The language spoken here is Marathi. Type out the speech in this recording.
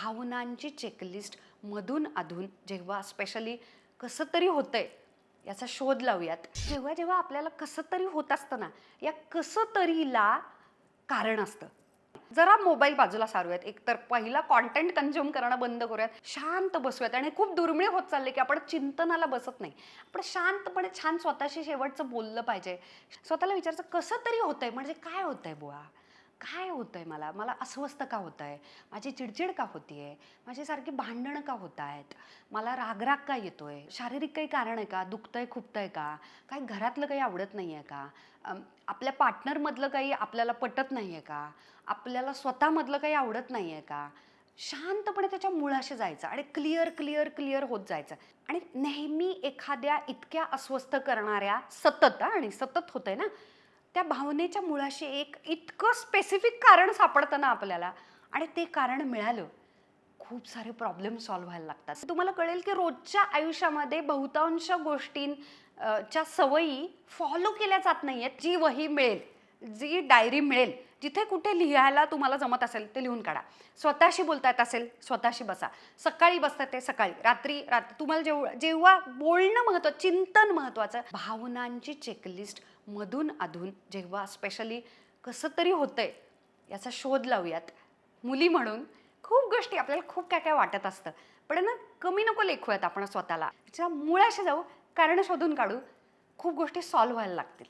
भावनांची चेकलिस्ट मधून अधून जेव्हा स्पेशली कसं तरी होतंय याचा शोध लावूयात. जेव्हा जेव्हा आपल्याला कसं तरी होत असतं ना, या कसं तरीला कारण असतं. जरा मोबाईल बाजूला सारूयात. एकतर पहिला कंटेंट कन्झ्युम करणं बंद करूयात. शांत बसूयात आणि खूप दुर्मिळ होत चालले की आपण चिंतनाला बसत नाही. आपण शांतपणे छान स्वतःशी शेवटचं बोललं पाहिजे. स्वतःला विचारायचं कसं तरी होतंय म्हणजे काय होतंय बुवा? काय होतंय मला? मला अस्वस्थ का होतंय? माझी चिडचिड का होतीये? माझी सारखी भांडणं का होत आहेत? मला राग-राग का येतोय? शारीरिक काही कारण आहे का? दुखतंय, खुपतंय का? काही घरातलं काही आवडत नाहीये का? आपल्या पार्टनरमधलं काही आपल्याला पटत नाहीये का? आपल्याला स्वतःमधलं काही आवडत नाहीये का? शांतपणे त्याच्या मुळाशी जायचं आणि क्लिअर, क्लिअर, क्लिअर होत जायचं. आणि नेहमी एखाद्या इतक्या अस्वस्थ करणाऱ्या सतत आणि सतत होतंय ना, त्या भावनेच्या मुळाशी एक इतकं स्पेसिफिक कारण सापडतं ना आपल्याला आणि ते कारण मिळालं, खूप सारे प्रॉब्लेम सॉल्व्ह व्हायला लागतात. तुम्हाला कळेल की रोजच्या आयुष्यामध्ये बहुतांश च्या सवयी फॉलो केल्या जात नाहीयेत. जी वही मिळेल, जी डायरी मिळेल, जिथे कुठे लिहायला तुम्हाला जमत असेल ते लिहून काढा. स्वतःशी बोलता येत असेल, स्वतःशी बसा. सकाळी बसता ते सकाळी, रात्री तुम्हाला जेव्हा बोलणं महत्त्वाचं, चिंतन महत्त्वाचं. भावनांची चेकलिस्ट मधून अधून जेव्हा स्पेशली कसं तरी होतंय याचा शोध लावूयात. मुली म्हणून खूप गोष्टी आपल्याला खूप काय काय वाटत असतं, पण ना कमी नको लेखूयात आपण स्वतःला. त्याच्या मुळाशी जाऊ, कारण शोधून काढू, खूप गोष्टी सॉल्व्ह व्हायला लागतील.